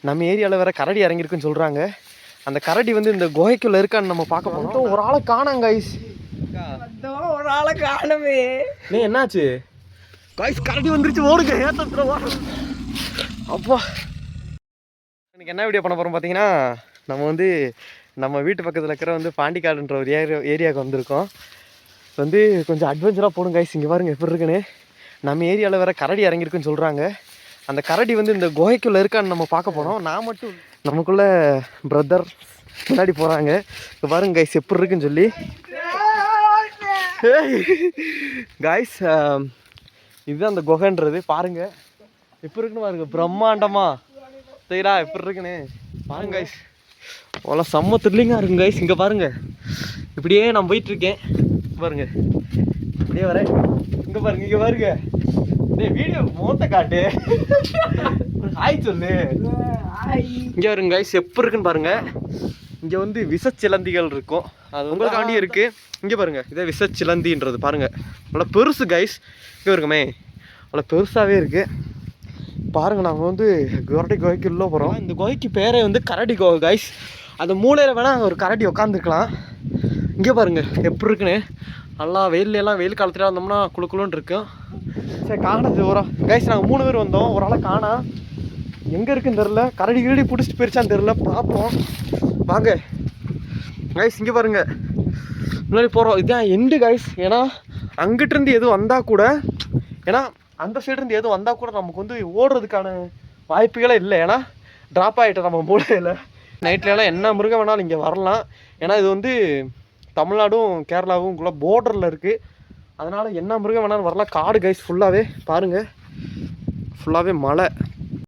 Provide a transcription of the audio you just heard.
நம்ம ஏரியாவில் வேற கரடி இறங்கியிருக்குன்னு சொல்கிறாங்க. அந்த கரடி வந்து இந்த குகைக்குள்ளே இருக்கான்னு நம்ம பார்க்க போனோம். ஒரு ஆளை காணாங்க கைஸ். ஒரு ஆளை காணுமே. நீ என்னாச்சு கைஸ்? கரடி வந்துருச்சு, ஓடுங்க. அப்பா எனக்கு என்ன வீடியோ பண்ண போகிறோம் பார்த்தீங்கன்னா, நம்ம வந்து நம்ம வீட்டு பக்கத்தில் இருக்கிற வந்து பாண்டிக்காடுன்ற ஒரு ஏரியாவுக்கு வந்திருக்கோம். வந்து கொஞ்சம் அட்வென்ச்சராக போடும் கைஸ். இங்கே பாருங்க எப்படி இருக்குன்னு. நம்ம ஏரியாவில் வேற கரடி இறங்கியிருக்குன்னு சொல்கிறாங்க. அந்த கரடி வந்து இந்த குகைக்குள்ளே இருக்கான்னு நம்ம பார்க்க போகிறோம். நான் மட்டும் நமக்குள்ள பிரதர் முன்னாடி போகிறாங்க. இப்போ பாருங்க கைஸ் எப்படி இருக்குன்னு சொல்லி. கைஸ் இதுதான் அந்த குகைன்றது. பாருங்க எப்படி இருக்குன்னு பாருங்க, பிரம்மாண்டமா சரிடா எப்படி இருக்குன்னு பாருங்க கைஸ். அவ்வளோ செம்ம த்ரில்லிங்காக இருக்குங்க கைஸ். இங்கே பாருங்க இப்படியே நான் போயிட்டுருக்கேன் பாருங்க, இப்படியே வரேன். இங்கே பாருங்க, இங்கே பாருங்க. வீடியோ மோத்த காட்டு, ஹாய் சொல்லு. இங்கே வருங்க கைஸ் எப்படி இருக்குன்னு பாருங்க. இங்கே வந்து விஷச்சிலந்திகள் இருக்கும், அது உங்களுக்காண்டியே இருக்குது. இங்கே பாருங்க, இதே விஷச்சிலந்தின்றது பாருங்க, அவ்வளோ பெருசு கைஸ். இங்கே இருக்குமே அவ்வளோ பெருசாகவே இருக்குது பாருங்க. நாங்கள் வந்து கரடி குகைக்கு உள்ள போகிறோம். இந்த குகைக்கு பேரே வந்து கரடி குகை கைஸ். அந்த மூலையில் வேணால் ஒரு கரடி உட்காந்துருக்கலாம். இங்கே பாருங்க எப்படி இருக்குன்னு. நல்லா வெயிலெல்லாம், வெயில் காலத்தில் வந்தோம்னா குளுக்குளுன்னு இருக்கும். சரி காணது வரோம் கைஸ். நாங்கள் 3 பேர் வந்தோம், ஒரு ஆளை காணா. எங்கே இருக்குன்னு தெரில, கரடி கிரடி பிடிச்சிட்டு போயிருச்சான்னு தெரில, பார்ப்போம் வாங்க கைஸ். இங்கே பாருங்க முன்னாடி போகிறோம். இதுதான் எண்டு கைஸ். ஏன்னா அங்கிட்டிருந்து எதுவும் வந்தால் கூட, ஏன்னா அந்த சைடுருந்து எதுவும் வந்தால் கூட நமக்கு வந்து ஓடுறதுக்கான வாய்ப்புகளே இல்லை. ஏன்னா ட்ராப் ஆகிட்டோம் நம்ம மூலையில். நைட்லலாம் என்ன மிருகம் வேணாலும் இங்கே வரலாம். ஏன்னா இது வந்து தமிழ்நாடும் கேரளாவும் கூட போர்டரில் இருக்குது. அதனால் என்ன மிருகம் வேணாலும் வரலாம். காடு கைஸ் ஃபுல்லாகவே பாருங்கள், ஃபுல்லாகவே மலை